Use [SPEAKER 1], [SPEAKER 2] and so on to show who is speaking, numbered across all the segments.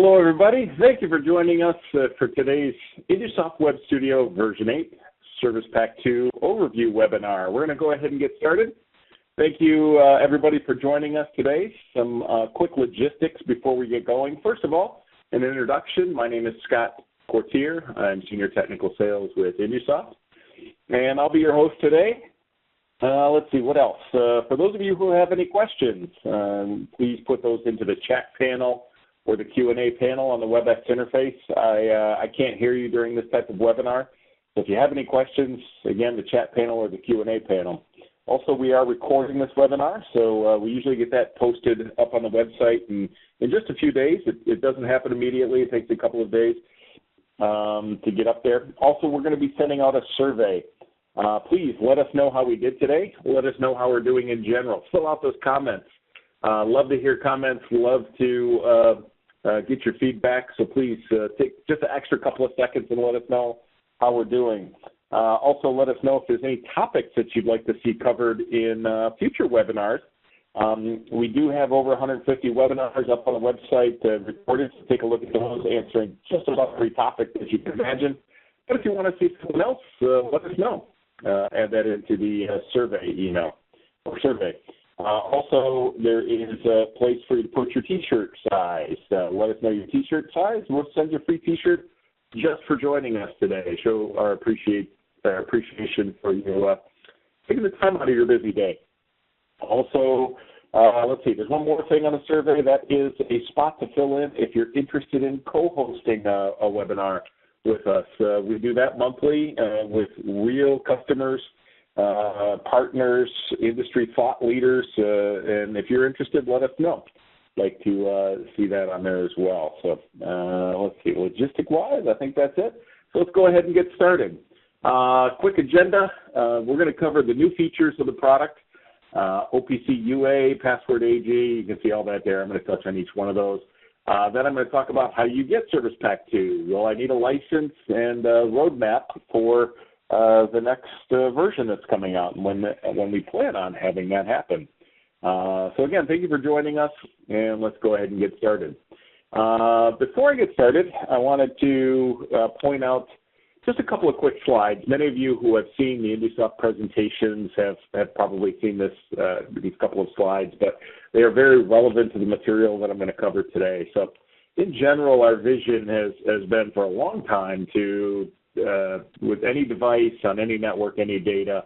[SPEAKER 1] Hello, everybody. Thank you for joining us for today's InduSoft Web Studio version 8 Service Pack 2 overview webinar. We're going to go ahead and get started. Thank you, everybody, for joining us today. Some quick logistics before we get going. First of all, an introduction. My name is Scott Courtier. I'm Senior Technical Sales with InduSoft, and I'll be your host today. Let's see, what else? For those of you who have any questions, please put those into the chat panel or the Q&A panel on the WebEx interface. I can't hear you during this type of webinar. So if you have any questions, again, the chat panel or the Q&A panel. Also, we are recording this webinar, so we usually get that posted up on the website in just a few days. It doesn't happen immediately. It takes a couple of days to get up there. Also, we're going to be sending out a survey. Please let us know how we did today. Let us know how we're doing in general. Fill out those comments. Love to hear comments. Love to get your feedback. So please take just an extra couple of seconds and let us know how we're doing. Also, let us know if there's any topics that you'd like to see covered in future webinars. We do have over 150 webinars up on the website recorded, so take a look at those, answering just about every topic that you can imagine. But if you want to see someone else, let us know. Add that into the survey email or survey. Also, there is a place for you to put your T-shirt size. Let us know your T-shirt size. We'll send you a free T-shirt just for joining us today. Show our appreciation for you taking the time out of your busy day. Also, let's see, there's one more thing on the survey. That is a spot to fill in if you're interested in co-hosting a webinar with us. We do that monthly with real customers, partners, industry thought leaders, and if you're interested, let us know. I'd like to see that on there as well. So let's see, logistic-wise, I think that's it. So let's go ahead and get started. Quick agenda. We're going to cover the new features of the product, OPC UA, password AG. You can see all that there. I'm going to touch on each one of those. Then I'm going to talk about how you get Service Pack 2. Well, I need a license and a roadmap for the next version that's coming out and when we plan on having that happen. So again, thank you for joining us, and let's go ahead and get started. Before I get started, I wanted to point out just a couple of quick slides. Many of you who have seen the InduSoft presentations have probably seen these couple of slides, but they are very relevant to the material that I'm going to cover today. So in general, our vision has been for a long time to, with any device, on any network, any data,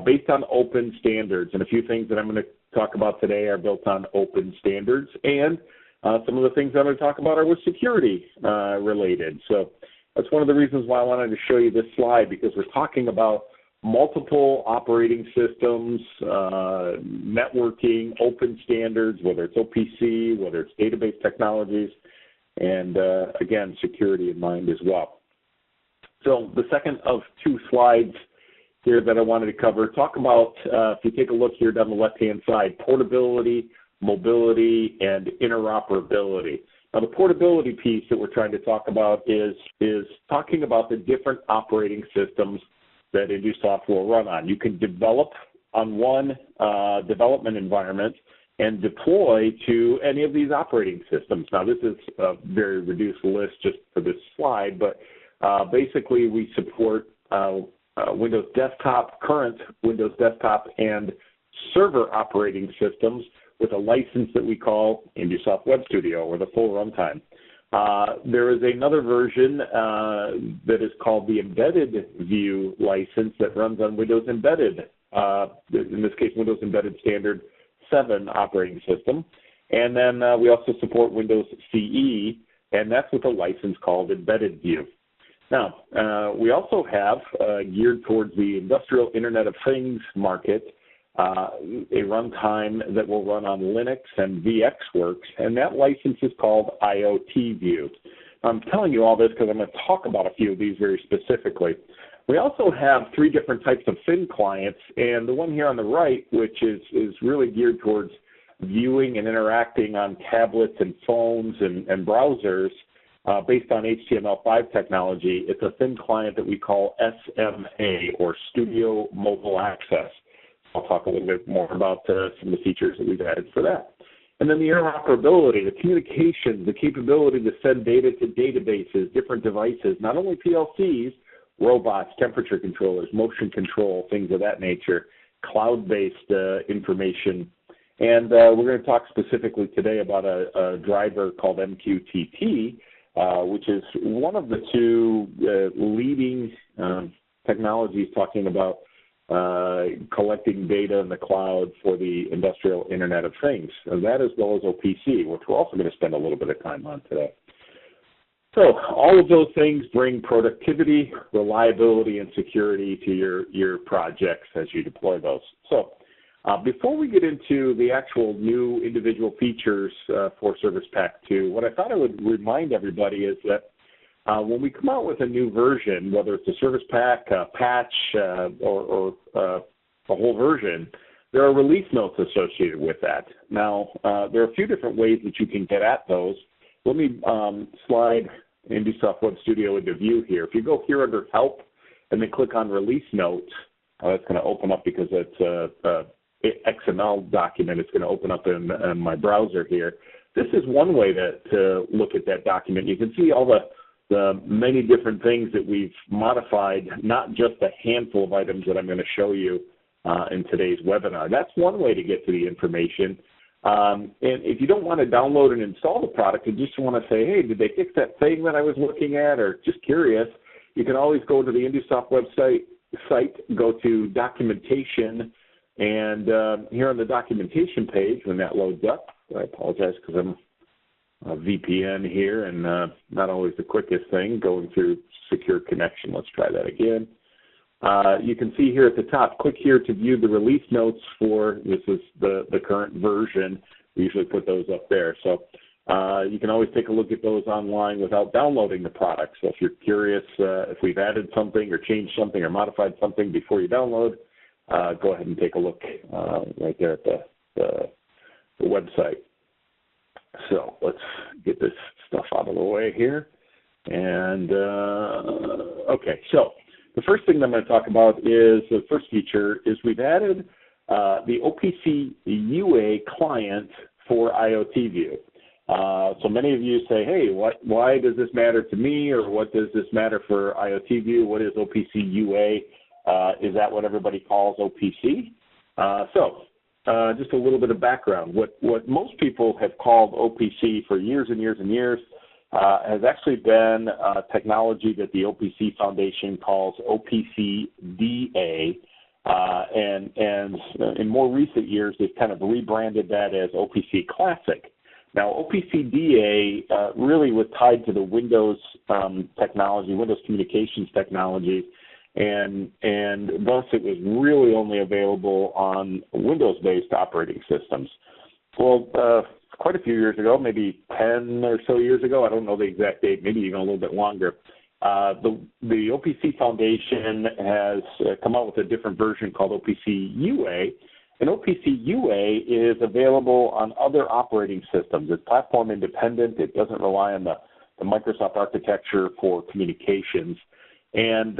[SPEAKER 1] based on open standards. And a few things that I'm going to talk about today are built on open standards. And some of the things I'm going to talk about are with security related. So that's one of the reasons why I wanted to show you this slide, because we're talking about multiple operating systems, networking, open standards, whether it's OPC, whether it's database technologies, and again, security in mind as well. So the second of two slides here that I wanted to cover, talk about, if you take a look here down the left-hand side, portability, mobility, and interoperability. Now, the portability piece that we're trying to talk about is talking about the different operating systems that InduSoft will run on. You can develop on one development environment and deploy to any of these operating systems. Now, this is a very reduced list just for this slide, but basically we support Windows Desktop, current Windows Desktop, and server operating systems with a license that we call InduSoft Web Studio, or the full runtime. There is another version that is called the Embedded View license that runs on Windows Embedded, in this case Windows Embedded Standard 7 operating system. And then we also support Windows CE, and that's with a license called Embedded View. Now, we also have, geared towards the industrial Internet of Things market, a runtime that will run on Linux and VxWorks, and that license is called IoT View. I'm telling you all this because I'm going to talk about a few of these very specifically. We also have three different types of thin clients, and the one here on the right, which is really geared towards viewing and interacting on tablets and phones and browsers based on HTML5 technology. It's a thin client that we call SMA, or Studio Mobile Access. I'll talk a little bit more about some of the features that we've added for that. And then the interoperability, the communications, the capability to send data to databases, different devices, not only PLCs, robots, temperature controllers, motion control, things of that nature, cloud-based information. And we're going to talk specifically today about a driver called MQTT, which is one of the two leading technologies talking about collecting data in the cloud for the industrial Internet of Things, and that as well as OPC, which we're also going to spend a little bit of time on today. So all of those things bring productivity, reliability, and security to your projects as you deploy those. So before we get into the actual new individual features for Service Pack 2, what I thought I would remind everybody is that when we come out with a new version, whether it's a service pack, a patch, or a whole version, there are release notes associated with that. Now, there are a few different ways that you can get at those. Let me slide InduSoft Web Studio into view here. If you go here under Help and then click on Release Notes, that's going to open up because it's a XML document. It's going to open up in my browser here. This is one way to look at that document. You can see all the many different things that we've modified, not just a handful of items that I'm going to show you in today's webinar. That's one way to get to the information. And if you don't want to download and install the product and just want to say, hey, did they fix that thing that I was looking at, or just curious, you can always go to the InduSoft website, go to Documentation, and here on the Documentation page, when that loads up, I apologize because I'm a VPN here and not always the quickest thing going through secure connection. Let's try that again. You can see here at the top, click here to view the release notes for, this is the current version. We usually put those up there. So you can always take a look at those online without downloading the product. So if you're curious if we've added something or changed something or modified something before you download, go ahead and take a look right there at the website. So let's get this stuff out of the way here. And, okay, so the first thing that I'm going to talk about is the first feature is we've added the OPC UA Client for IoT View. So many of you say, hey, why does this matter to me, or what does this matter for IoT View? What is OPC UA? Is that what everybody calls OPC? Just a little bit of background. What most people have called OPC for years and years and years has actually been technology that the OPC Foundation calls OPC DA, and in more recent years they've kind of rebranded that as OPC Classic. Now, OPC DA really was tied to the Windows technology, Windows communications technology, and thus it was really only available on Windows-based operating systems. Well, quite a few years ago, maybe 10 or so years ago, I don't know the exact date, maybe even a little bit longer, the OPC Foundation has come out with a different version called OPC UA, and OPC UA is available on other operating systems. It's platform independent. It doesn't rely on the Microsoft architecture for communications. And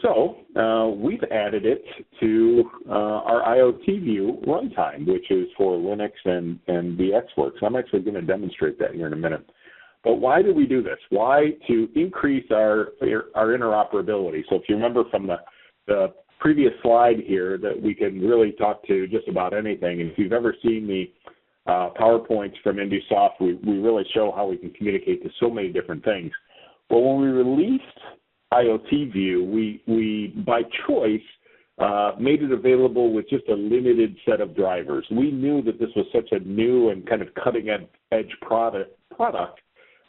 [SPEAKER 1] so we've added it to our IoT View runtime, which is for Linux and VxWorks. I'm actually going to demonstrate that here in a minute. But why do we do this? Why? To increase our interoperability. So if you remember from the previous slide here, that we can really talk to just about anything. And if you've ever seen the PowerPoints from InduSoft, we really show how we can communicate to so many different things. Well, when we released IoT View, we by choice made it available with just a limited set of drivers. We knew that this was such a new and kind of cutting-edge product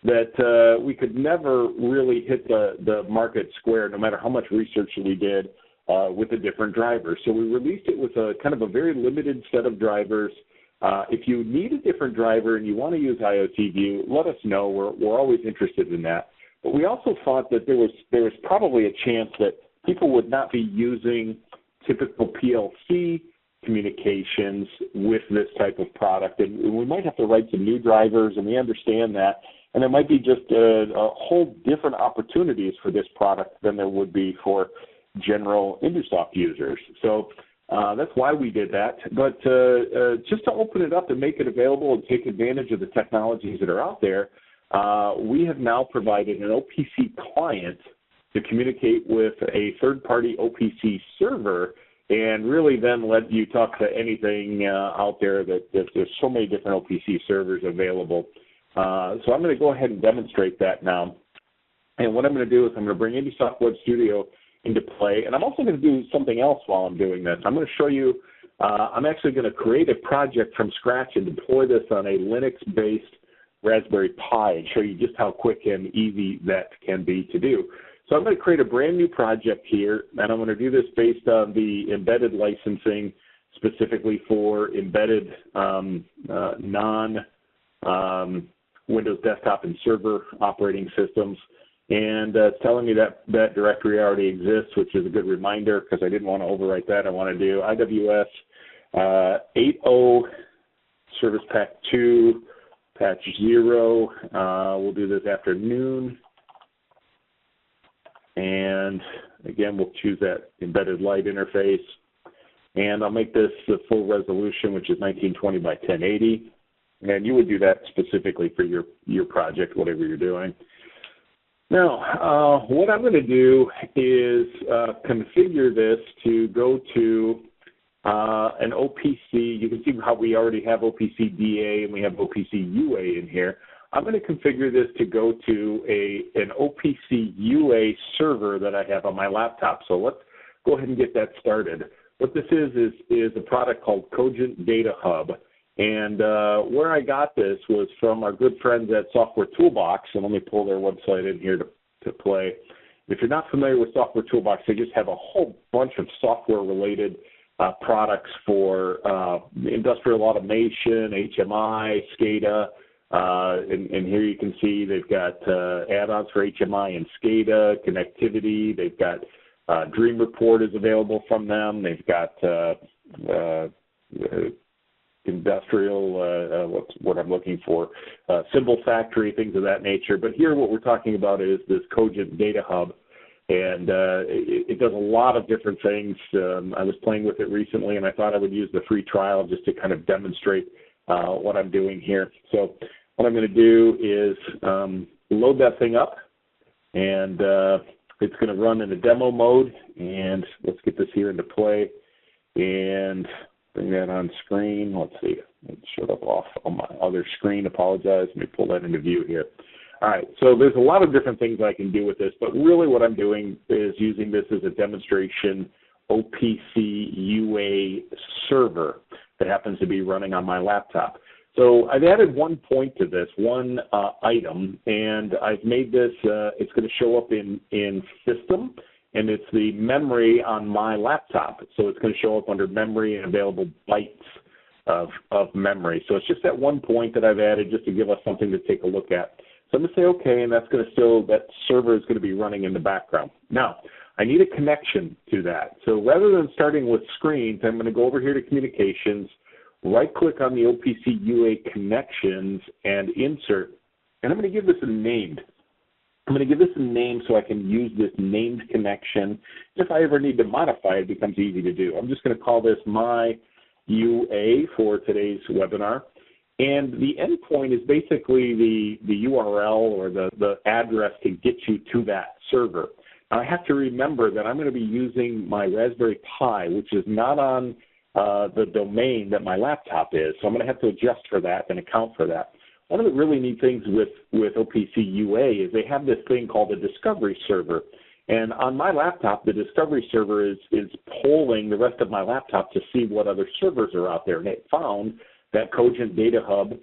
[SPEAKER 1] that we could never really hit the market square, no matter how much research we did with the different drivers. So we released it with a kind of a very limited set of drivers. If you need a different driver and you want to use IoT View, let us know. We're always interested in that. But we also thought that there was probably a chance that people would not be using typical PLC communications with this type of product, and we might have to write some new drivers, and we understand that. And there might be just a whole different opportunities for this product than there would be for general InduSoft users. So That's why we did that. But just to open it up and make it available and take advantage of the technologies that are out there, we have now provided an OPC client to communicate with a third-party OPC server and really then let you talk to anything out there. There's so many different OPC servers available. So I'm going to go ahead and demonstrate that now. And what I'm going to do is I'm going to bring InduSoft Web Studio into play. And I'm also going to do something else while I'm doing this. I'm going to show you, I'm actually going to create a project from scratch and deploy this on a Linux-based Raspberry Pi and show you just how quick and easy that can be to do. So I'm going to create a brand new project here, and I'm going to do this based on the embedded licensing, specifically for embedded non-Windows desktop and server operating systems. And it's telling me that that directory already exists, which is a good reminder because I didn't want to overwrite that. I want to do IWS 8.0 Service Pack 2, patch 0. We'll do this afternoon. And again, we'll choose that embedded light interface. And I'll make this the full resolution, which is 1920 by 1080. And you would do that specifically for your project, whatever you're doing. Now, what I'm going to do is configure this to go to an OPC. You can see how we already have OPC DA and we have OPC UA in here. I'm going to configure this to go to an OPC UA server that I have on my laptop. So let's go ahead and get that started. What this is a product called Cogent Data Hub. And where I got this was from our good friends at Software Toolbox. And let me pull their website in here to play. If you're not familiar with Software Toolbox, they just have a whole bunch of software-related products for industrial automation, HMI, SCADA. And here you can see they've got add-ons for HMI and SCADA, connectivity. They've got Dream Report is available from them. They've got industrial, what's what I'm looking for, Symbol Factory, things of that nature. But here what we're talking about is this Cogent Data Hub. And it does a lot of different things. I was playing with it recently, and I thought I would use the free trial just to kind of demonstrate what I'm doing here. So what I'm going to do is load that thing up, and it's going to run in a demo mode. And let's get this here into play and bring that on screen. Let's see. It showed up off on my other screen. Apologize. Let me pull that into view here. All right, so there's a lot of different things I can do with this, but really what I'm doing is using this as a demonstration OPC UA server that happens to be running on my laptop. So I've added one point to this, one item, and I've made this, it's going to show up in System, and it's the memory on my laptop. So it's going to show up under memory and available bytes of memory. So it's just that one point that I've added just to give us something to take a look at. So I'm going to say okay, and that's going to still, that server is going to be running in the background. Now, I need a connection to that. So rather than starting with screens, I'm going to go over here to Communications, right-click on the OPC UA Connections, and Insert. And I'm going to give this a name. I'm going to give this a name so I can use this named connection. If I ever need to modify it, it becomes easy to do. I'm just going to call this My UA for today's webinar. And the endpoint is basically the URL or the address to get you to that server. Now, I have to remember that I'm going to be using my Raspberry Pi, which is not on the domain that my laptop is. So I'm going to have to adjust for that and account for that. One of the really neat things with OPC UA is they have this thing called the Discovery Server. And on my laptop, the Discovery Server is polling the rest of my laptop to see what other servers are out there. And it found that Cogent Data Hub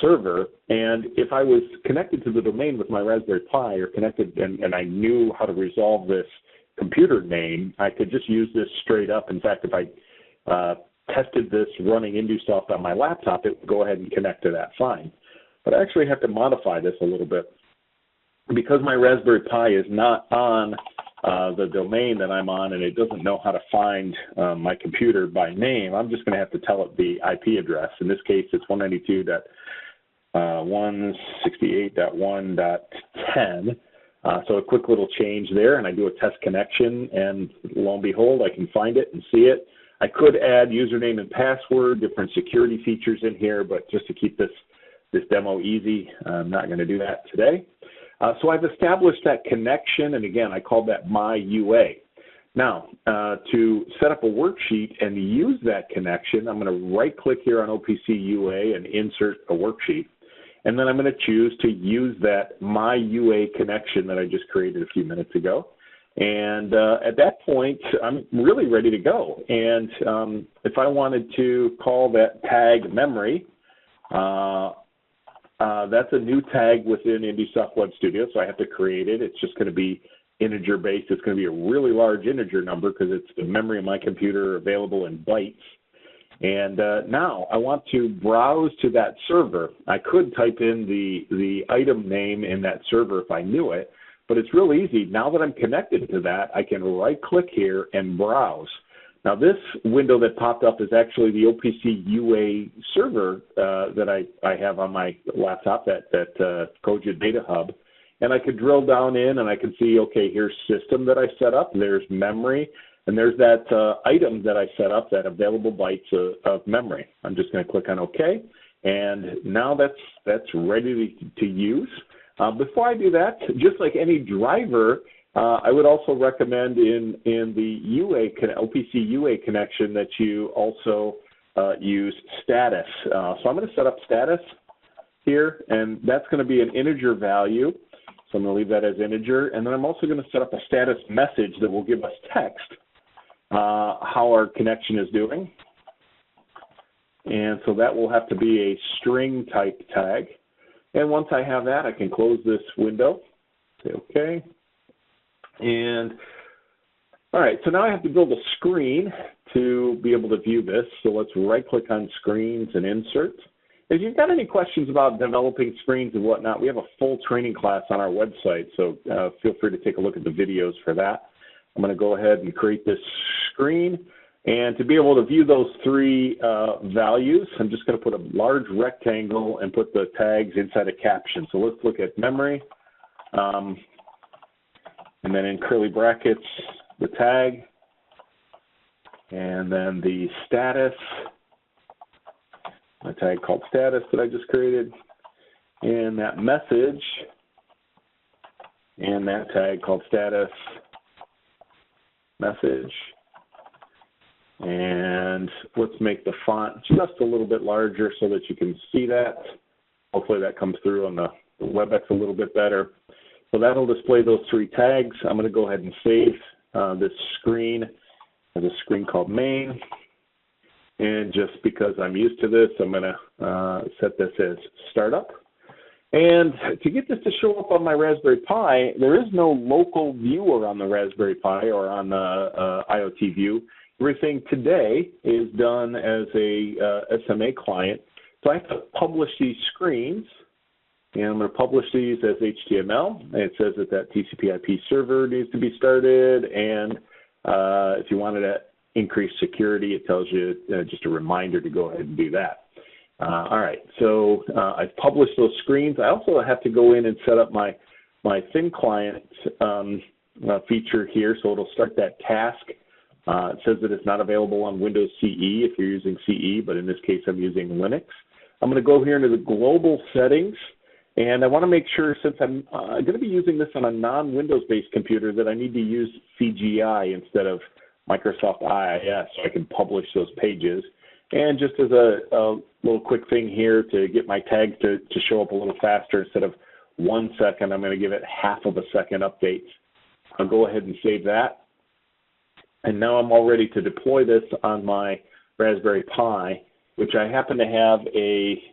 [SPEAKER 1] server, and if I was connected to the domain with my Raspberry Pi or connected and I knew how to resolve this computer name, I could just use this straight up. In fact, if I tested this running InduSoft on my laptop, it would go ahead and connect to that fine. But I actually have to modify this a little bit. Because my Raspberry Pi is not on the domain that I'm on and it doesn't know how to find my computer by name, I'm just going to have to tell it the IP address. In this case, it's 192.168.1.10. So a quick little change there, and I do a test connection, and lo and behold, I can find it and see it. I could add username and password, different security features in here, but just to keep this demo easy, I'm not going to do that today. So I've established that connection, and again, I called that My UA. Now, to set up a worksheet and use that connection, I'm going to right-click here on OPC UA and insert a worksheet. And then I'm going to choose to use that My UA connection that I just created a few minutes ago. And at that point, I'm really ready to go. And if I wanted to call that tag memory, that's a new tag within InduSoft Web Studio, so I have to create it. It's just going to be integer-based. It's going to be a really large integer number because it's the memory of my computer available in bytes. And now I want to browse to that server. I could type in the item name in that server if I knew it, but it's real easy. Now that I'm connected to that, I can right-click here and browse. Now this window that popped up is actually the OPC UA server that I have on my laptop, that Koja Data Hub. And I could drill down in and I can see, okay, here's system that I set up, there's memory, and there's that item that I set up, that available bytes of memory. I'm just going to click on OK, and now that's ready to use. Before I do that, just like any driver, I would also recommend in the OPC UA connection that you also use status. So I'm going to set up status here, and that's going to be an integer value. So I'm going to leave that as integer, and then I'm also going to set up a status message that will give us text, how our connection is doing. And so that will have to be a string type tag. And once I have that, I can close this window, say OK. And all right, so now I have to build a screen to be able to view this. So let's right-click on Screens and Insert. If you've got any questions about developing screens and whatnot, we have a full training class on our website, so feel free to take a look at the videos for that. I'm going to go ahead and create this screen. And to be able to view those three values, I'm just going to put a large rectangle and put the tags inside a caption. So let's look at memory. And then in curly brackets, the tag, and then the status, a tag called status that I just created, and that message, and that tag called status, message. And let's make the font just a little bit larger so that you can see that. Hopefully that comes through on the WebEx a little bit better. So that'll display those three tags. I'm going to go ahead and save this screen as a screen called main. And just because I'm used to this, I'm going to set this as startup. And to get this to show up on my Raspberry Pi, there is no local viewer on the Raspberry Pi or on the IoT View. Everything today is done as a SMA client. So I have to publish these screens. And I'm going to publish these as HTML. And it says that TCP/IP server needs to be started. And if you wanted to increase security, it tells you just a reminder to go ahead and do that. All right, so I've published those screens. I also have to go in and set up my thin client feature here, so it'll start that task. It says that it's not available on Windows CE if you're using CE, but in this case I'm using Linux. I'm going to go here into the global settings. And I want to make sure, since I'm going to be using this on a non-Windows-based computer, that I need to use CGI instead of Microsoft IIS so I can publish those pages. And just as a little quick thing here to get my tag to show up a little faster, instead of 1 second, I'm going to give it half of a second updates. I'll go ahead and save that. And now I'm all ready to deploy this on my Raspberry Pi, which I happen to have a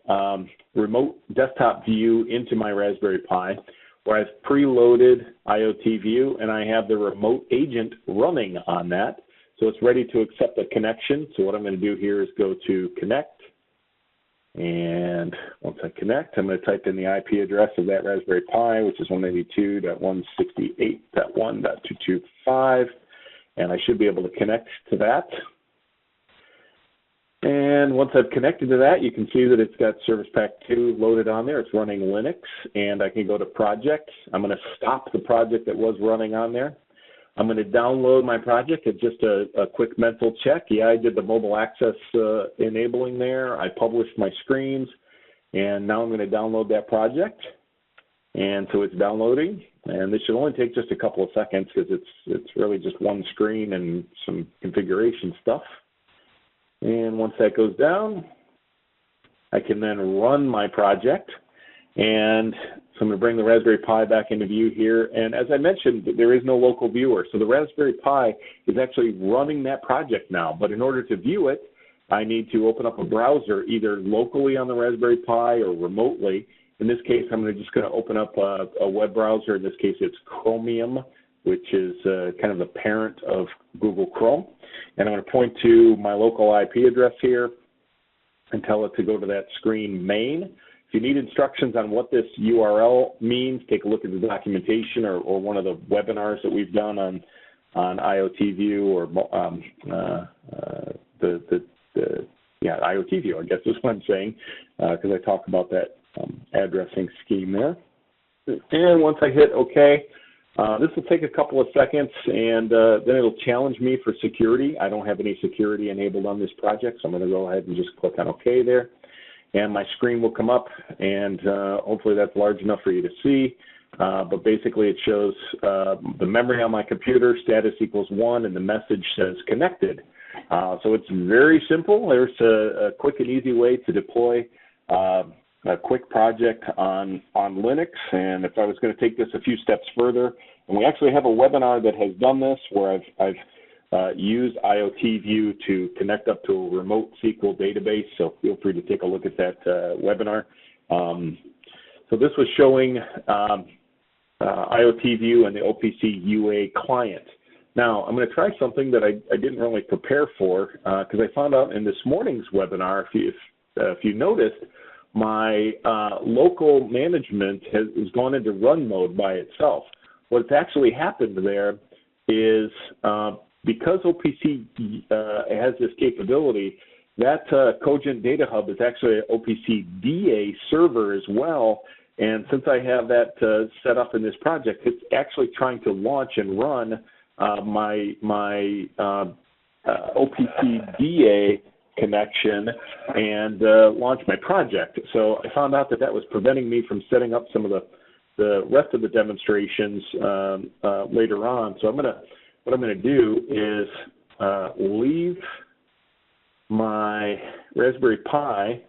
[SPEAKER 1] remote desktop view into my Raspberry Pi, where I've preloaded IoT View, and I have the remote agent running on that. So it's ready to accept a connection. So what I'm going to do here is go to connect. And once I connect, I'm going to type in the IP address of that Raspberry Pi, which is 192.168.1.225. And I should be able to connect to that. And once I've connected to that, you can see that it's got Service Pack 2 loaded on there. It's running Linux, and I can go to Projects. I'm going to stop the project that was running on there. I'm going to download my project. It's just a quick mental check. Yeah, I did the mobile access enabling there. I published my screens, and now I'm going to download that project. And so it's downloading, and this should only take just a couple of seconds because it's really just one screen and some configuration stuff. And once that goes down, I can then run my project. And so I'm going to bring the Raspberry Pi back into view here. And as I mentioned, there is no local viewer. So the Raspberry Pi is actually running that project now. But in order to view it, I need to open up a browser either locally on the Raspberry Pi or remotely. In this case, I'm just going to open up a web browser. In this case, it's Chromium, which is kind of the parent of Google Chrome. And I'm going to point to my local IP address here and tell it to go to that screen main. If you need instructions on what this URL means, take a look at the documentation or one of the webinars that we've done on IoT View or IoT View, I guess is what I'm saying, because I talk about that addressing scheme there. And once I hit OK, this will take a couple of seconds, and then it'll challenge me for security. I don't have any security enabled on this project, so I'm going to go ahead and just click on OK there. And my screen will come up, and hopefully that's large enough for you to see. But basically it shows the memory on my computer, status equals 1, and the message says connected. So it's very simple. There's a quick and easy way to deploy a quick project on Linux. And if I was going to take this a few steps further, and we actually have a webinar that has done this where I've used IoT View to connect up to a remote SQL database, so feel free to take a look at that webinar. So this was showing IoT View and the OPC UA Client. Now, I'm going to try something that I didn't really prepare for because I found out in this morning's webinar, if you noticed, my local management has gone into run mode by itself. What's actually happened there is because OPC has this capability, that Cogent Data Hub is actually an OPC DA server as well. And since I have that set up in this project, it's actually trying to launch and run my OPC DA connection and launch my project. So I found out that was preventing me from setting up some of the rest of the demonstrations later on. So what I'm going to do is leave my Raspberry Pi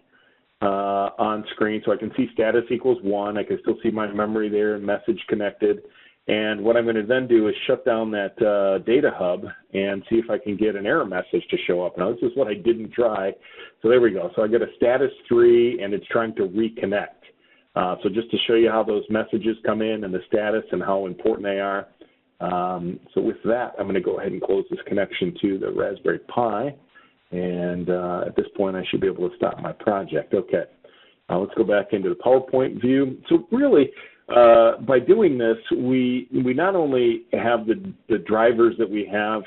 [SPEAKER 1] on screen so I can see status equals 1. I can still see my memory there and message connected. And what I'm going to then do is shut down that data hub and see if I can get an error message to show up. Now, this is what I didn't try. So there we go. So I get a status 3, and it's trying to reconnect. So just to show you how those messages come in and the status and how important they are. So with that, I'm going to go ahead and close this connection to the Raspberry Pi. And at this point, I should be able to stop my project. Okay. Let's go back into the PowerPoint view. So really, by doing this, we not only have the drivers that we have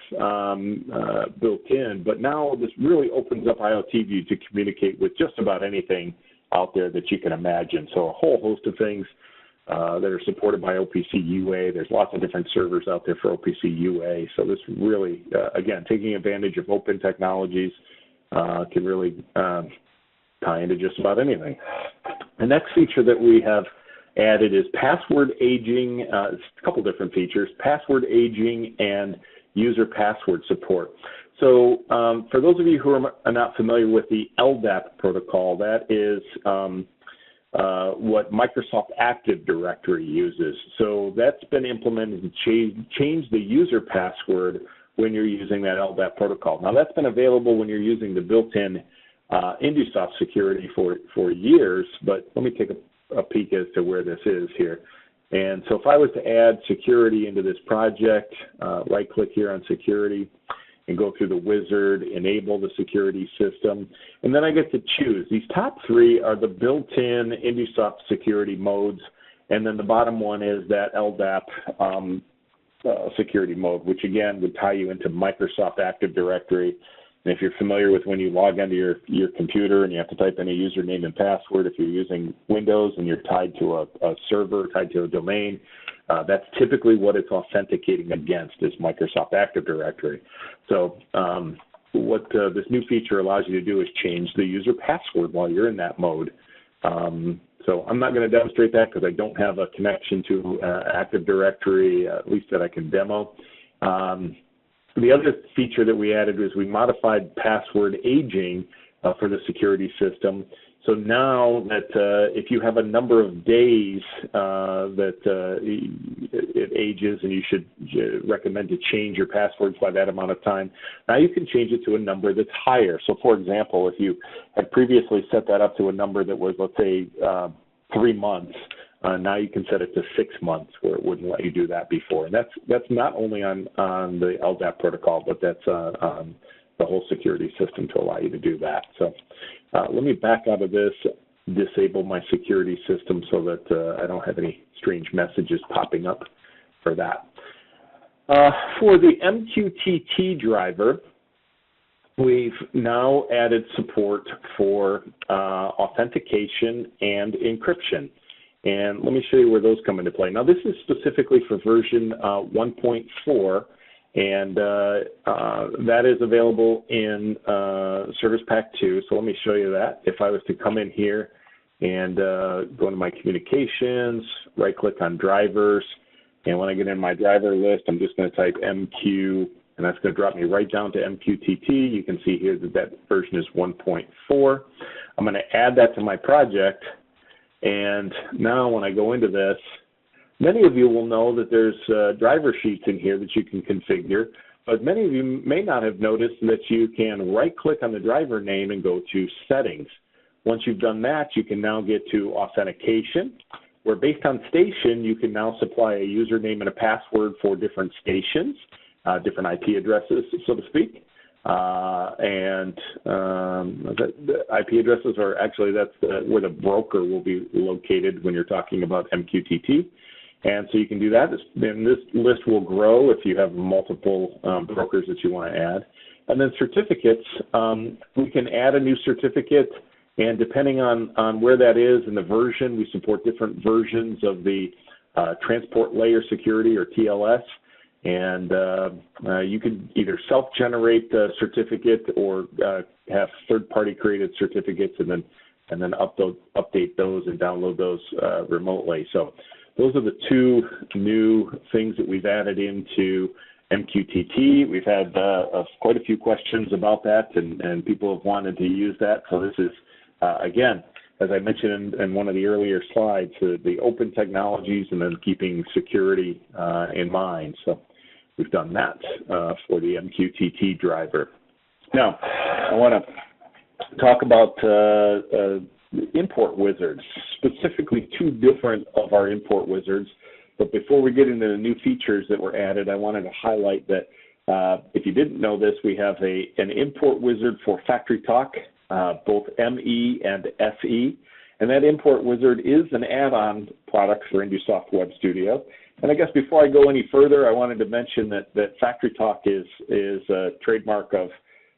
[SPEAKER 1] built in, but now this really opens up IoT View to communicate with just about anything out there that you can imagine. So a whole host of things that are supported by OPC UA. There's lots of different servers out there for OPC UA. So this really, again, taking advantage of open technologies can really tie into just about anything. The next feature that we have added is password aging. It's a couple different features: password aging and user password support. So for those of you who are not familiar with the LDAP protocol, that is what Microsoft Active Directory uses. So that's been implemented to change the user password when you're using that LDAP protocol. Now that's been available when you're using the built-in InduSoft security for years, but let me take a peek as to where this is here. And so if I was to add security into this project, right-click here on security and go through the wizard, enable the security system, and then I get to choose. These top 3 are the built-in InduSoft security modes, and then the bottom one is that LDAP security mode, which again would tie you into Microsoft Active Directory. And if you're familiar with when you log onto your computer and you have to type in a username and password, if you're using Windows and you're tied to a server, tied to a domain, That's typically what it's authenticating against is Microsoft Active Directory. So what this new feature allows you to do is change the user password while you're in that mode. So I'm not going to demonstrate that because I don't have a connection to Active Directory, at least that I can demo. The other feature that we added was we modified password aging for the security system. So now that if you have a number of days that it ages and you should recommend to change your passwords by that amount of time, now you can change it to a number that's higher. So for example, if you had previously set that up to a number that was, let's say, 3 months, now you can set it to 6 months where it wouldn't let you do that before. And that's not only on the LDAP protocol, but that's on the whole security system to allow you to do that. So let me back out of this, disable my security system so that I don't have any strange messages popping up for that. For the MQTT driver, we've now added support for authentication and encryption. And let me show you where those come into play. Now, this is specifically for version 1.4, and that is available in Service Pack 2. So let me show you that. If I was to come in here and go into my communications, right-click on drivers, and when I get in my driver list, I'm just going to type MQ, and that's going to drop me right down to MQTT. You can see here that that version is 1.4. I'm going to add that to my project. And now when I go into this, many of you will know that there's driver sheets in here that you can configure, but many of you may not have noticed that you can right-click on the driver name and go to Settings. Once you've done that, you can now get to Authentication, where based on station, you can now supply a username and a password for different stations, different IP addresses, so to speak. The IP addresses are actually, that's where the broker will be located when you're talking about MQTT. And so you can do that. And this list will grow if you have multiple brokers that you want to add. And then certificates, we can add a new certificate, and depending on where that is in the version, we support different versions of the Transport Layer Security, or TLS. And you can either self-generate the certificate or have third-party created certificates, and then update those and download those remotely. So those are the two new things that we've added into MQTT. We've had quite a few questions about that, and people have wanted to use that. So this is, again, as I mentioned in one of the earlier slides, the open technologies and then keeping security in mind. So we've done that for the MQTT driver. Now, I want to talk about import wizards, specifically two different of our import wizards. But before we get into the new features that were added, I wanted to highlight that if you didn't know this, we have an import wizard for FactoryTalk, both ME and SE. And that import wizard is an add-on product for InduSoft Web Studio. And I guess before I go any further, I wanted to mention that FactoryTalk is a trademark of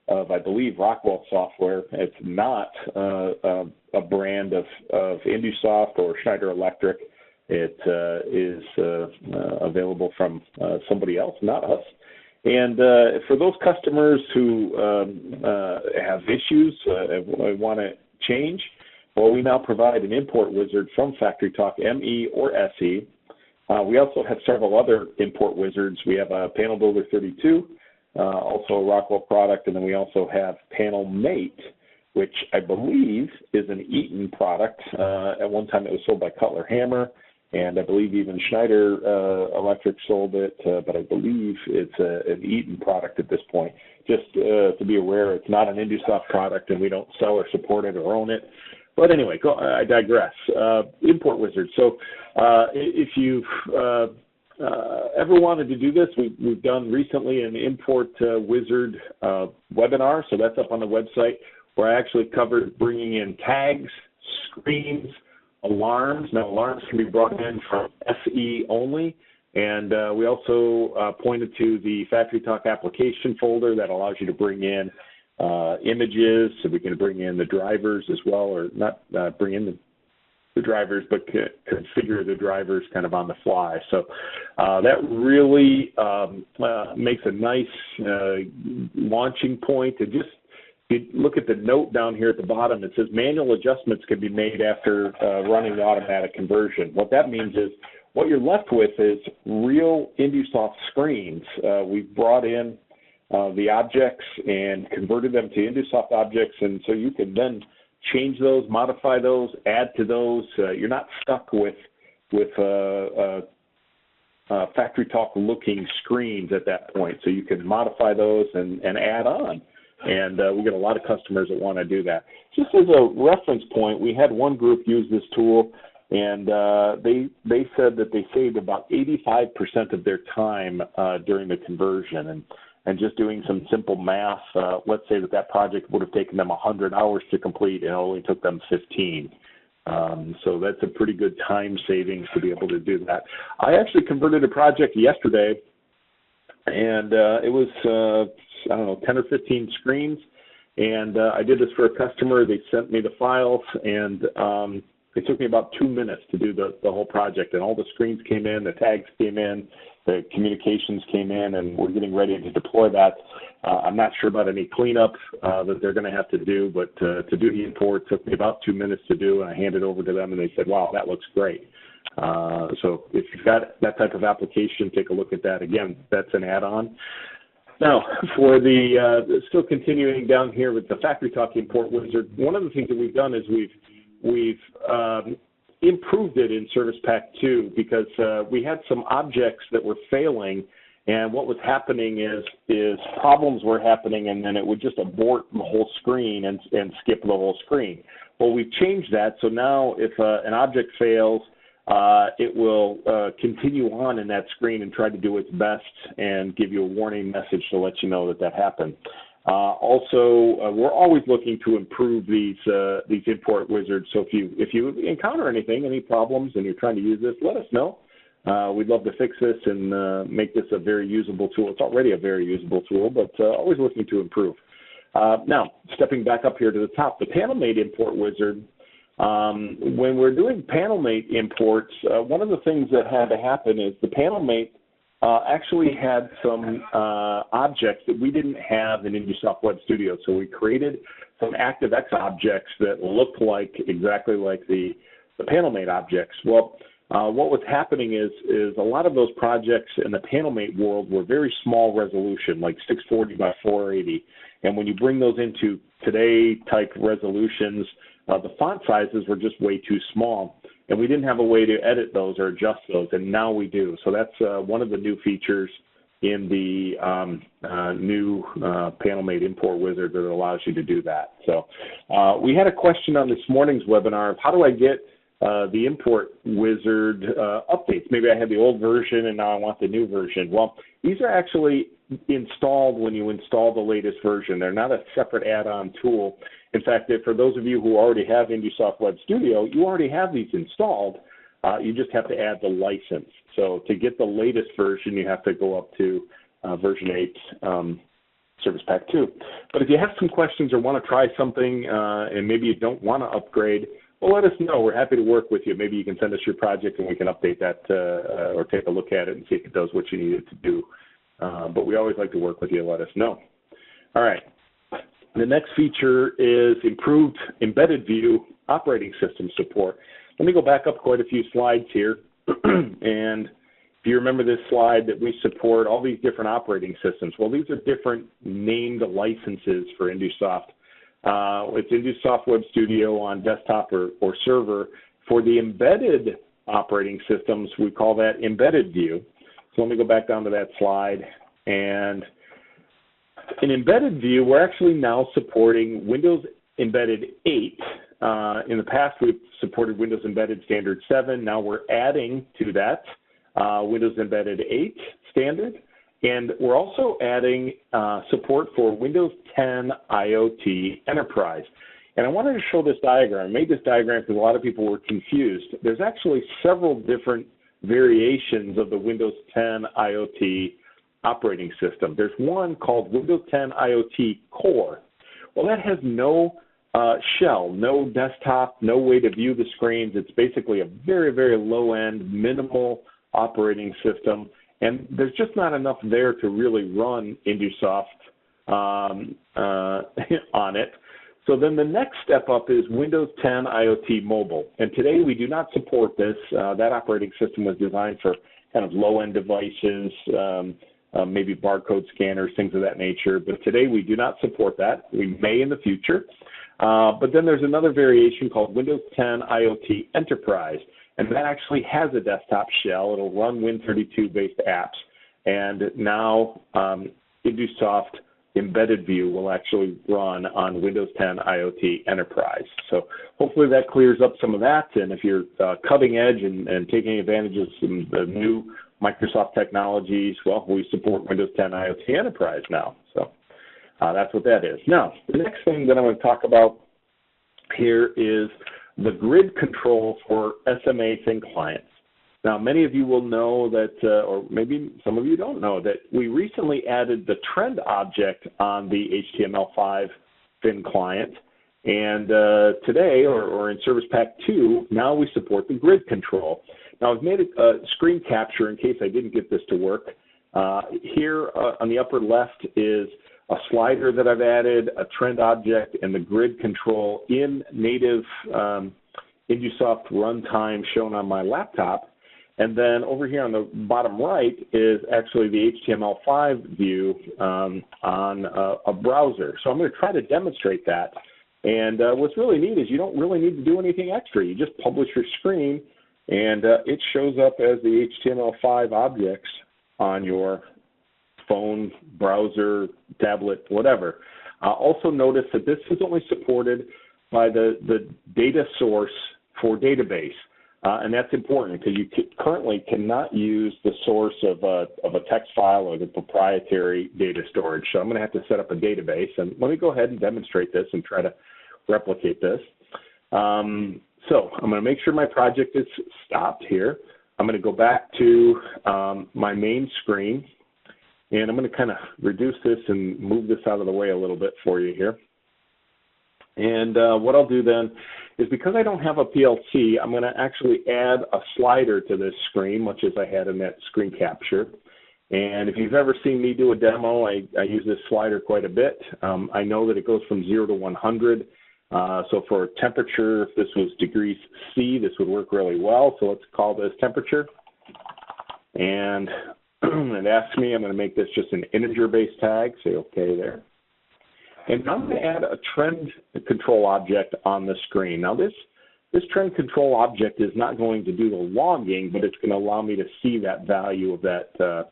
[SPEAKER 1] I believe, Rockwell Software. It's not a brand of InduSoft or Schneider Electric. It is available from somebody else, not us. And for those customers who have issues, want to change, well, we now provide an import wizard from FactoryTalk ME or SE. We also have several other import wizards. We have a Panel Builder 32, also a Rockwell product, and then we also have Panel Mate, which I believe is an Eaton product. At one time it was sold by Cutler Hammer, and I believe even Schneider Electric sold it, but I believe it's an Eaton product at this point. Just to be aware, it's not an InduSoft product, and we don't sell or support it or own it. But anyway, I digress. Import wizard. So if you've ever wanted to do this, we've done recently an import wizard webinar. So that's up on the website, where I actually covered bringing in tags, screens, alarms. Now, alarms can be brought in from SE only. And we also pointed to the FactoryTalk application folder that allows you to bring in images, so we can bring in the drivers as well, or not bring in the drivers, but configure the drivers kind of on the fly. So that really makes a nice launching point. And just if you look at the note down here at the bottom, it says manual adjustments can be made after running the automatic conversion. What that means is what you're left with is real InduSoft screens. We've brought in the objects and converted them to InduSoft objects, and so you can then change those, modify those, add to those. You're not stuck with factory talk looking screens at that point. So you can modify those and add on. And we get a lot of customers that want to do that. Just as a reference point, we had one group use this tool, and they said that they saved about 85% of their time during the conversion. And just doing some simple math, let's say that project would have taken them 100 hours to complete, and it only took them 15. So that's a pretty good time savings to be able to do that. I actually converted a project yesterday, and it was, 10 or 15 screens. And I did this for a customer. They sent me the files, and it took me about 2 minutes to do the whole project. And all the screens came in, the tags came in, the communications came in, and we're getting ready to deploy that. I'm not sure about any cleanup that they're going to have to do, but to do the import took me about 2 minutes to do, and I handed it over to them, and they said, wow, that looks great. So if you've got that type of application, take a look at that. Again, that's an add-on. Now, for the still continuing down here with the Factory Talk Import Wizard, one of the things that we've done is we've improved it in Service Pack 2 because we had some objects that were failing, and what was happening is problems were happening, and then it would just abort the whole screen and skip the whole screen. Well, we've changed that, so now if an object fails, it will continue on in that screen and try to do its best and give you a warning message to let you know that happened. Also, we're always looking to improve these import wizards. So if you encounter any problems, and you're trying to use this, let us know. We'd love to fix this and make this a very usable tool. It's already a very usable tool, but always looking to improve. Now, stepping back up here to the top, the PanelMate import wizard. When we're doing PanelMate imports, one of the things that had to happen is the PanelMate actually had some objects that we didn't have in InduSoft Web Studio. So we created some ActiveX objects that looked exactly like the PanelMate objects. Well, what was happening is a lot of those projects in the PanelMate world were very small resolution, like 640 by 480. And when you bring those into today type resolutions, the font sizes were just way too small, and we didn't have a way to edit those or adjust those, and now we do. So that's one of the new features in the new PanelMate import wizard that allows you to do that. So we had a question on this morning's webinar of how do I get the import wizard updates? Maybe I had the old version and now I want the new version. Well, these are actually installed when you install the latest version. They're not a separate add-on tool. In fact, for those of you who already have InduSoft Web Studio, you already have these installed. You just have to add the license. So to get the latest version, you have to go up to version 8, Service Pack 2. But if you have some questions or want to try something and maybe you don't want to upgrade, well, let us know. We're happy to work with you. Maybe you can send us your project and we can update that or take a look at it and see if it does what you need it to do. But we always like to work with you. Let us know. All right. The next feature is improved embedded view operating system support. Let me go back up quite a few slides here. And if you remember this slide that we support all these different operating systems. Well, these are different named licenses for InduSoft. It's InduSoft Web Studio on desktop or server. For the embedded operating systems, we call that embedded view. So let me go back down to that slide. And in embedded view, we're actually now supporting Windows Embedded 8. In the past, we've supported Windows Embedded Standard 7. Now we're adding to that Windows Embedded 8 standard. And we're also adding support for Windows 10 IoT Enterprise. And I wanted to show this diagram. I made this diagram because a lot of people were confused. There's actually several different variations of the Windows 10 IoT operating system. There's one called Windows 10 IoT Core. Well, that has no shell, no desktop, no way to view the screens. It's basically a very, very low-end, minimal operating system, and there's just not enough there to really run InduSoft on it. So then the next step up is Windows 10 IoT Mobile, and today we do not support this. That operating system was designed for kind of low-end devices, maybe barcode scanners, things of that nature, but today we do not support that. We may in the future. But then there's another variation called Windows 10 IoT Enterprise, and that actually has a desktop shell. It'll run Win32-based apps, and now InduSoft Embedded View will actually run on Windows 10 IoT Enterprise. So hopefully that clears up some of that, and if you're cutting edge and taking advantage of some of the new Microsoft technologies, well, we support Windows 10 IoT Enterprise now. So that's what that is. Now, the next thing that I'm going to talk about here is the grid control for SMA thin clients. Now, many of you will know that, or maybe some of you don't know, that we recently added the trend object on the HTML5 thin client. And today, or in Service Pack 2, now we support the grid control. Now, I've made a screen capture in case I didn't get this to work. Here on the upper left is a slider that I've added, a trend object, and the grid control in native InduSoft runtime shown on my laptop. And then over here on the bottom right is actually the HTML5 view on a browser. So I'm going to try to demonstrate that. And what's really neat is you don't really need to do anything extra. You just publish your screen, and it shows up as the HTML5 objects on your phone, browser, tablet, whatever. Also notice that this is only supported by the data source for database. And that's important because you currently cannot use the source of a text file or the proprietary data storage. So I'm going to have to set up a database. And let me go ahead and demonstrate this and try to replicate this. So I'm going to make sure my project is stopped here. I'm going to go back to my main screen. And I'm going to kind of reduce this and move this out of the way a little bit for you here. And what I'll do then is, because I don't have a PLC, I'm going to actually add a slider to this screen, much as I had in that screen capture. And if you've ever seen me do a demo, I use this slider quite a bit. I know that it goes from 0 to 100. So for temperature, if this was degrees C, this would work really well. So let's call this temperature. And it asks me, I'm going to make this just an integer-based tag. Say OK there. And I'm going to add a trend control object on the screen. Now this trend control object is not going to do the logging, but it's going to allow me to see that value of that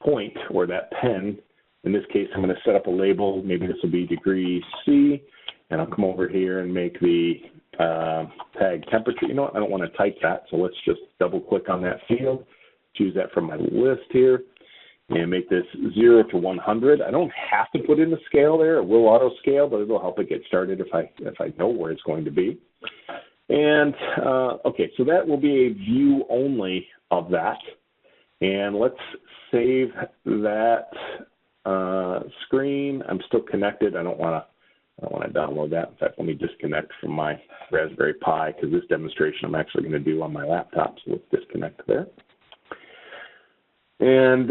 [SPEAKER 1] point or that pen. In this case, I'm going to set up a label. Maybe this will be degree C. And I'll come over here and make the tag temperature. You know what? I don't want to type that, so let's just double-click on that field. Choose that from my list here. And make this 0 to 100. I don't have to put in the scale there. It will auto scale, but it'll help it get started if I know where it's going to be. And okay, so that will be a view only of that. And let's save that screen. I'm still connected. I don't want to download that. In fact, let me disconnect from my Raspberry Pi, because this demonstration I'm actually going to do on my laptop. So let's disconnect there. And,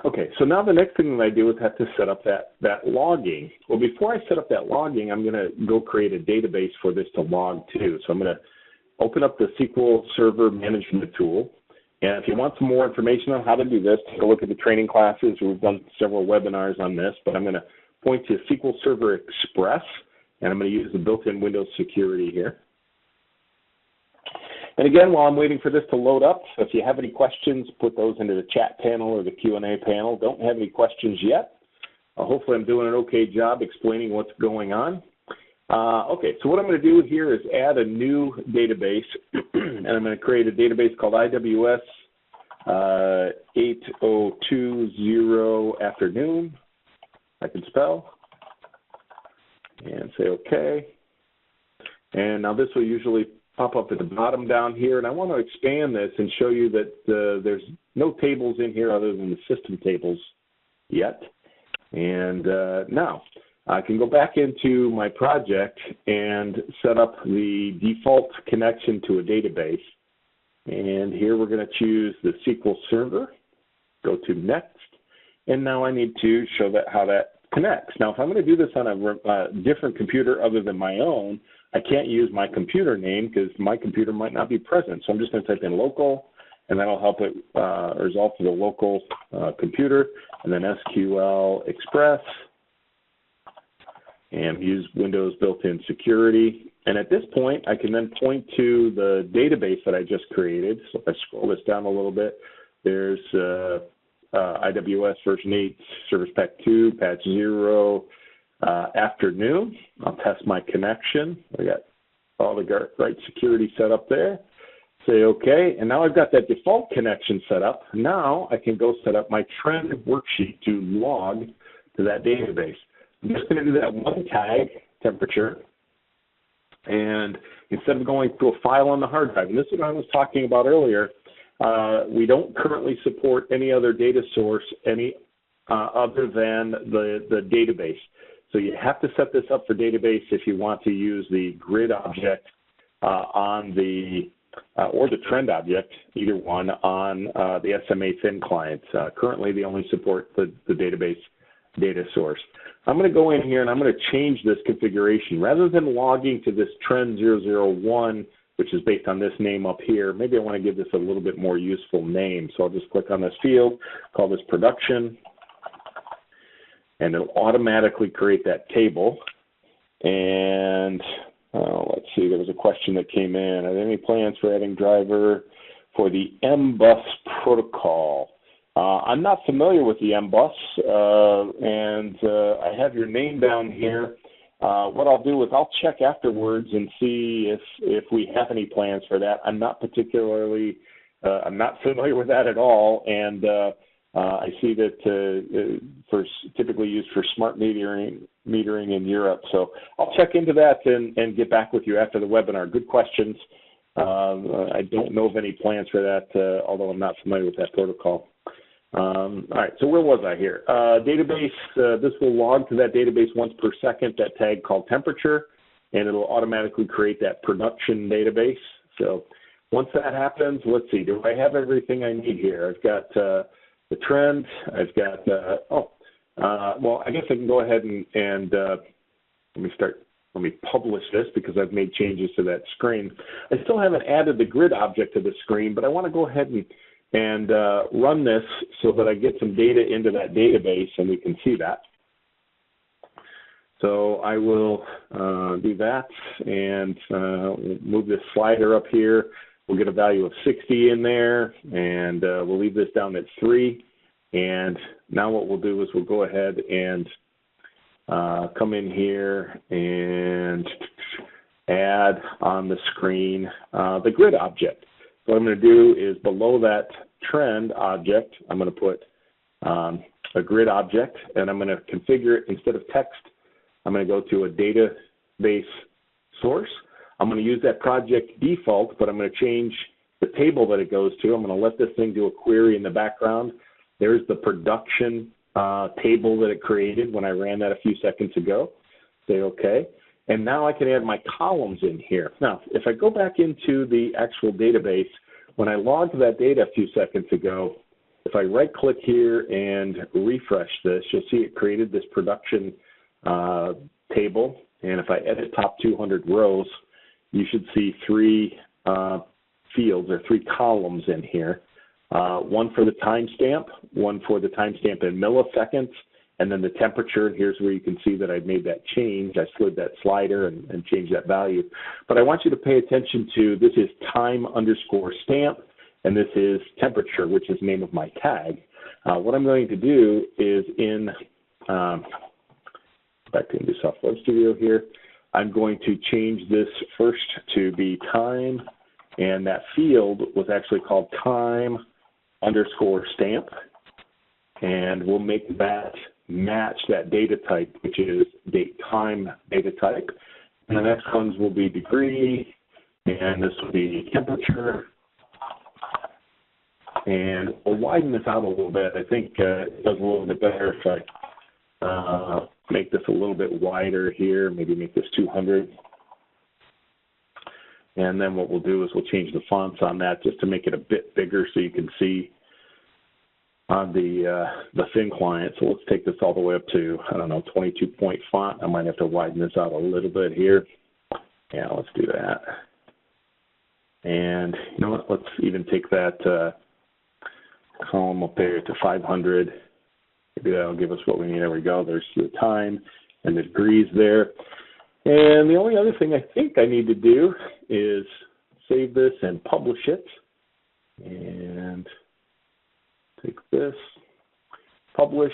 [SPEAKER 1] okay, so now the next thing that I do is have to set up that logging. Well, before I set up that logging, I'm going to go create a database for this to log to. So I'm going to open up the SQL Server Management tool. And if you want some more information on how to do this, take a look at the training classes. We've done several webinars on this, but I'm going to point to SQL Server Express, and I'm going to use the built-in Windows security here. And again, while I'm waiting for this to load up, so if you have any questions, put those into the chat panel or the Q&A panel. Don't have any questions yet. Hopefully I'm doing an okay job explaining what's going on. Okay, so what I'm going to do here is add a new database, and I'm going to create a database called IWS 8020 afternoon. I can spell. And say OK. And now this will usually pop up at the bottom down here, and I want to expand this and show you that there's no tables in here other than the system tables yet. And now I can go back into my project and set up the default connection to a database. And here we're going to choose the SQL Server, go to Next, and now I need to show that how that connects. Now, if I'm going to do this on a different computer other than my own, I can't use my computer name because my computer might not be present. So I'm just going to type in local, and that'll help it resolve to the local computer, and then SQL Express, and use Windows built-in security. And at this point, I can then point to the database that I just created. So if I scroll this down a little bit, there's IWS version 8, Service Pack 2, patch 0, afternoon. I'll test my connection. I got all the right security set up there. Say OK, and now I've got that default connection set up. Now I can go set up my trend worksheet to log to that database. I'm just going to do that one tag, temperature, and instead of going to a file on the hard drive, and this is what I was talking about earlier, we don't currently support any other data source other than the database. So you have to set this up for database if you want to use the grid object on the or the trend object, either one, on the SMA thin client. Currently, they only support the database data source. I'm going to go in here and I'm going to change this configuration. Rather than logging to this trend 001, which is based on this name up here, maybe I want to give this a little bit more useful name. So I'll just click on this field, call this production, and it'll automatically create that table. And let's see, there was a question that came in. Are there any plans for adding driver for the M-Bus protocol? I'm not familiar with the M-Bus, and I have your name down here. What I'll do is I'll check afterwards and see if we have any plans for that. I'm not particularly, I'm not familiar with that at all, and I see that typically used for smart metering in Europe. So I'll check into that and get back with you after the webinar. Good questions. I don't know of any plans for that, although I'm not familiar with that protocol. All right, so where was I here? Database, this will log to that database once per second, that tag called temperature, and it'll automatically create that production database. So once that happens, let's see, do I have everything I need here? I've got the trend, I've got, well, I guess I can go ahead and let me publish this because I've made changes to that screen. I still haven't added the grid object to the screen, but I want to go ahead and run this so that I get some data into that database and we can see that. So I will do that and move this slider up here. We'll get a value of 60 in there, and we'll leave this down at 3. And now what we'll do is we'll go ahead and come in here and add on the screen the grid object. So what I'm going to do is below that trend object, I'm going to put a grid object, and I'm going to configure it instead of text. I'm going to go to a database source. I'm going to use that project default, but I'm going to change the table that it goes to. I'm going to let this thing do a query in the background. There's the production table that it created when I ran that a few seconds ago. Say OK. And now I can add my columns in here. Now, if I go back into the actual database, when I logged that data a few seconds ago, if I right-click here and refresh this, you'll see it created this production table. And if I edit top 200 rows, you should see 3 fields or 3 columns in here. One for the timestamp, one for the timestamp in milliseconds, and then the temperature. And here's where you can see that I made that change. I slid that slider and changed that value. But I want you to pay attention to, this is time_stamp, and this is temperature, which is the name of my tag. What I'm going to do is back to InduSoft Web Studio here, I'm going to change this first to be time, and that field was actually called time_stamp, and we'll make that match that data type, which is date time data type. And the next ones will be degree, and this will be temperature. And we'll widen this out a little bit. I think it does a little bit better if I make this a little bit wider here, maybe make this 200. And then what we'll do is we'll change the fonts on that just to make it a bit bigger so you can see on the thin client. So let's take this all the way up to, I don't know, 22-point font. I might have to widen this out a little bit here. Yeah, let's do that. And you know what, let's even take that column up there to 500. Maybe that'll give us what we need. There we go. There's the time and the degrees there. And the only other thing I think I need to do is save this and publish it. And take this, publish.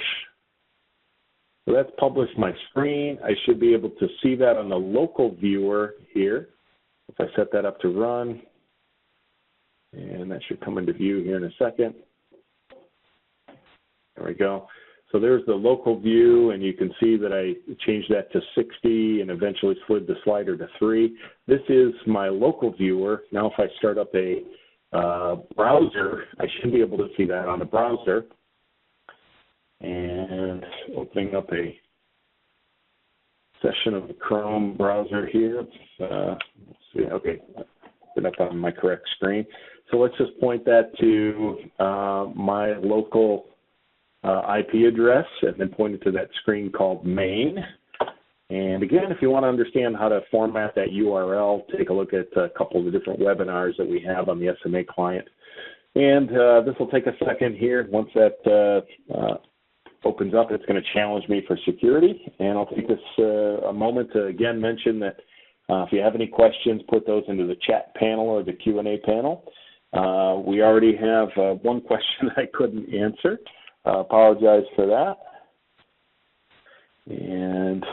[SPEAKER 1] So that's published my screen. I should be able to see that on the local viewer here. If I set that up to run, and that should come into view here in a second. There we go. So there's the local view, and you can see that I changed that to 60 and eventually slid the slider to 3. This is my local viewer. Now if I start up a browser, I should be able to see that on the browser. And opening up a session of the Chrome browser here. Let's see, okay, put it up on my correct screen. So let's just point that to my local IP address and then point it to that screen called main. And again, if you want to understand how to format that URL, take a look at a couple of the different webinars that we have on the SMA client. And this will take a second here. Once that opens up, it's going to challenge me for security. And I'll take this a moment to again mention that if you have any questions, put those into the chat panel or the Q&A panel. We already have one question I couldn't answer. Apologize for that. And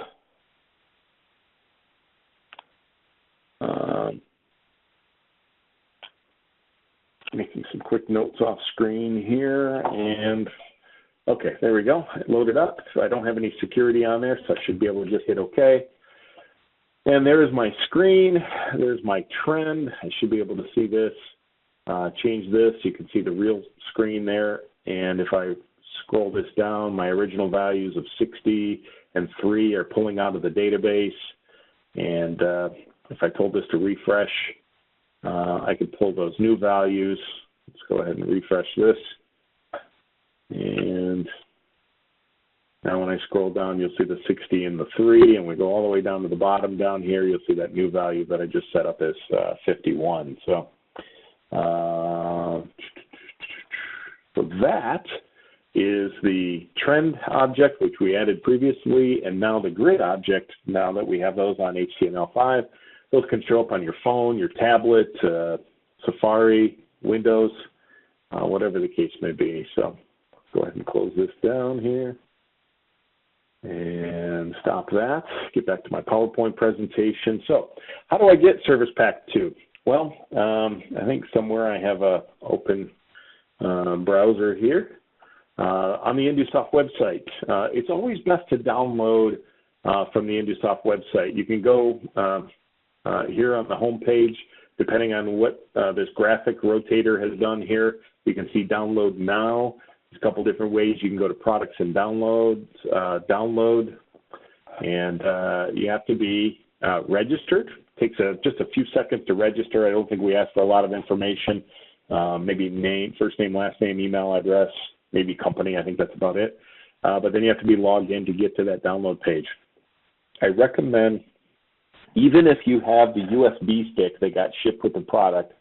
[SPEAKER 1] making some quick notes off screen here. And okay, there we go. It loaded up. So I don't have any security on there, so I should be able to just hit OK. And there's my screen. There's my trend. I should be able to see this. Change this. You can see the real screen there. And if I scroll this down, my original values of 60 and 3 are pulling out of the database. And if I told this to refresh, I could pull those new values. Let's go ahead and refresh this. And now when I scroll down, you'll see the 60 and the 3. And we go all the way down to the bottom down here, you'll see that new value that I just set up as 51. So that is the trend object, which we added previously, and now the grid object, now that we have those on HTML5. Those can show up on your phone, your tablet, Safari, Windows, whatever the case may be. So go ahead and close this down here and stop that. Get back to my PowerPoint presentation. So how do I get Service Pack 2? Well, I think somewhere I have a open browser here. On the InduSoft website, it's always best to download from the InduSoft website. You can go here on the home page, depending on what this graphic rotator has done here. You can see download now. There's a couple different ways. You can go to products and downloads, download, and you have to be registered. It takes just a few seconds to register. I don't think we ask for a lot of information, maybe name, first name, last name, email address, maybe company. I think that's about it. But then you have to be logged in to get to that download page. I recommend, even if you have the USB stick that got shipped with the product,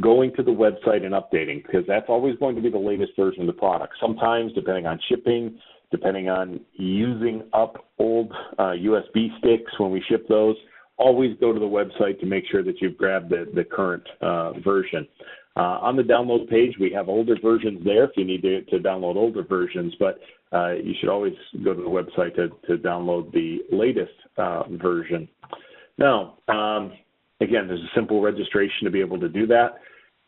[SPEAKER 1] going to the website and updating, because that's always going to be the latest version of the product. Sometimes, depending on shipping, depending on using up old USB sticks when we ship those, always go to the website to make sure that you've grabbed the current version. On the download page, we have older versions there if you need to download older versions, but you should always go to the website to download the latest version. Now, again, there's a simple registration to be able to do that.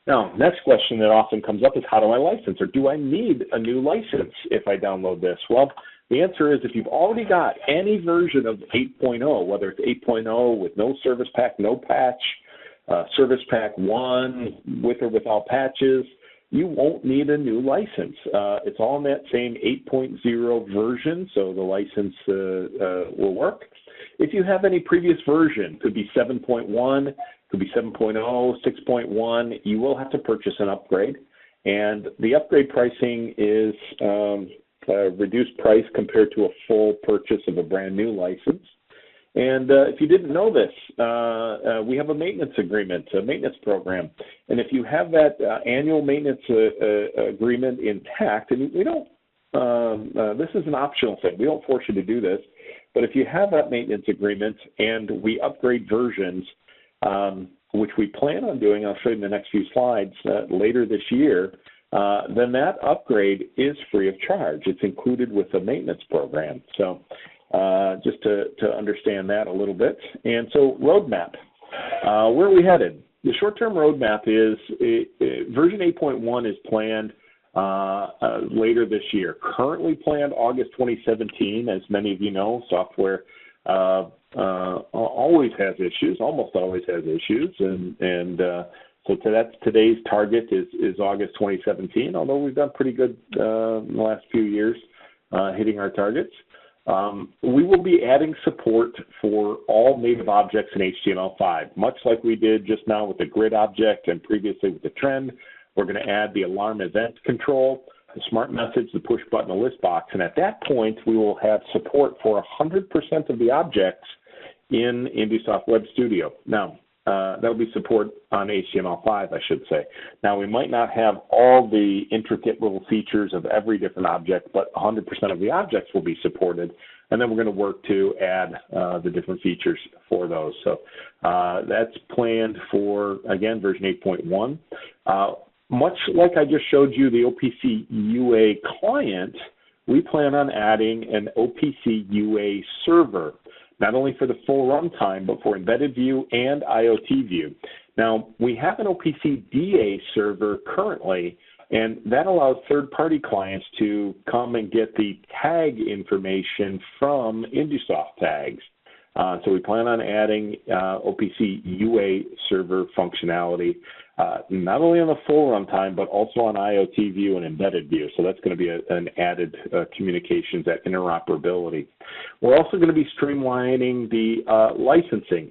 [SPEAKER 1] Now, next question that often comes up is, how do I license, or do I need a new license if I download this? Well, the answer is, if you've already got any version of 8.0, whether it's 8.0 with no service pack, no patch, Service Pack 1 with or without patches, you won't need a new license. It's all in that same 8.0 version, so the license will work. If you have any previous version, could be 7.1, could be 7.0, 6.1, you will have to purchase an upgrade. And the upgrade pricing is a reduced price compared to a full purchase of a brand new license. And if you didn't know this, we have a maintenance agreement, a maintenance program. And if you have that annual maintenance agreement intact, and we don't, this is an optional thing. We don't force you to do this. But if you have that maintenance agreement and we upgrade versions, which we plan on doing, I'll show you in the next few slides later this year, then that upgrade is free of charge. It's included with the maintenance program. So just to understand that a little bit. And so roadmap, where are we headed? The short-term roadmap is version 8.1 is planned later this year. Currently planned August 2017. As many of you know, software always has issues, almost always has issues, and so that's today's target is August 2017. Although we've done pretty good in the last few years hitting our targets. We will be adding support for all native objects in HTML5, much like we did just now with the grid object and previously with the trend. We're going to add the alarm event control, the smart message, the push button, the list box, and at that point we will have support for 100% of the objects in InduSoft Web Studio. Now, that'll be support on HTML5, I should say. Now, we might not have all the intricate little features of every different object, but 100% of the objects will be supported, and then we're going to work to add the different features for those. So that's planned for, again, version 8.1. Much like I just showed you the OPC UA Client, we plan on adding an OPC UA server, not only for the full runtime, but for embedded view and IoT view. Now, we have an OPC DA server currently, and that allows third-party clients to come and get the tag information from InduSoft tags. So we plan on adding OPC UA server functionality, not only on the full runtime, but also on IoT view and embedded view. So that's going to be an added communications, that interoperability. We're also going to be streamlining the licensing.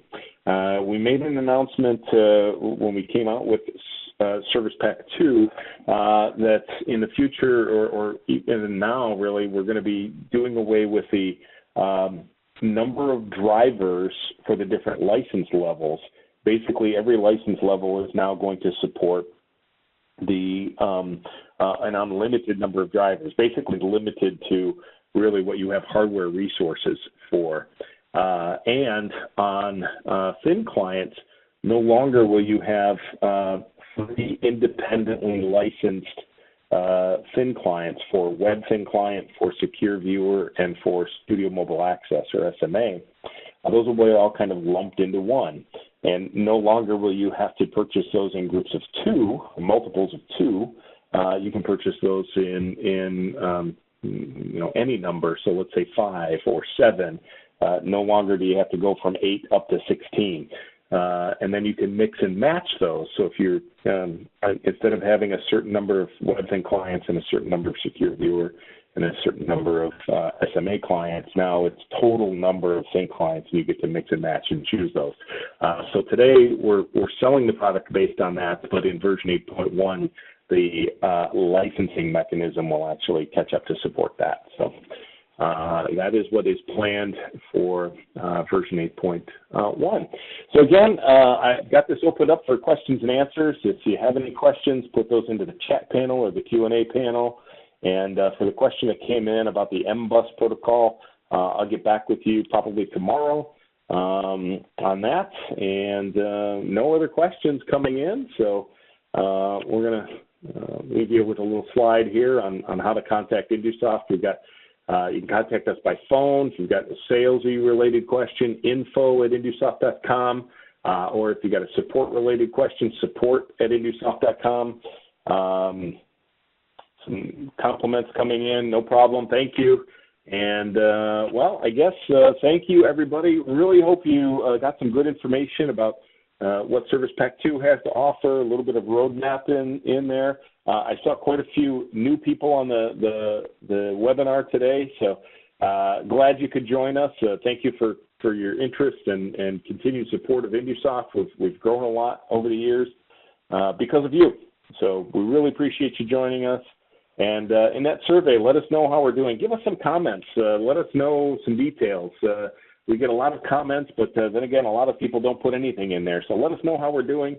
[SPEAKER 1] We made an announcement when we came out with Service Pack 2 that in the future, or even now really, we're going to be doing away with the number of drivers for the different license levels. Basically, every license level is now going to support the an unlimited number of drivers, basically limited to really what you have hardware resources for. And on thin clients, no longer will you have 3 independently licensed thin clients for web thin client, for secure viewer, and for studio mobile access, or SMA. Those will be all kind of lumped into one. And no longer will you have to purchase those in groups of 2, multiples of 2. You can purchase those in any number. So let's say 5 or 7. No longer do you have to go from 8 up to 16. And then you can mix and match those. So if you're, instead of having a certain number of web thin clients and a certain number of secure viewer and a certain number of SMA clients, now it's total number of thin clients, and you get to mix and match and choose those. So today we're selling the product based on that, but in version 8.1, the licensing mechanism will actually catch up to support that. So that is what is planned for version 8.1. So again, I've got this opened up for questions and answers. If you have any questions, put those into the chat panel or the Q&A panel. And for the question that came in about the MBus protocol, I'll get back with you probably tomorrow on that. And no other questions coming in, so we're going to leave you with a little slide here on how to contact InduSoft. We've got you can contact us by phone. If you've got a salesy related question, info@indusoft.com, or if you've got a support related question, support@indusoft.com. Some compliments coming in, no problem, thank you. And well, I guess thank you everybody. Really hope you got some good information about what Service Pack 2 has to offer, a little bit of roadmap in there. I saw quite a few new people on the webinar today, so glad you could join us. Thank you for your interest and continued support of InduSoft. We've grown a lot over the years because of you. So we really appreciate you joining us. And in that survey, let us know how we're doing. Give us some comments. Let us know some details. We get a lot of comments, but then again, a lot of people don't put anything in there. So let us know how we're doing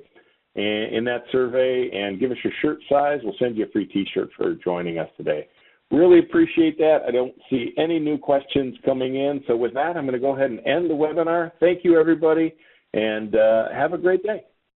[SPEAKER 1] in that survey and give us your shirt size. We'll send you a free t-shirt for joining us today. Really appreciate that. I don't see any new questions coming in. So with that, I'm going to go ahead and end the webinar. Thank you, everybody, and have a great day.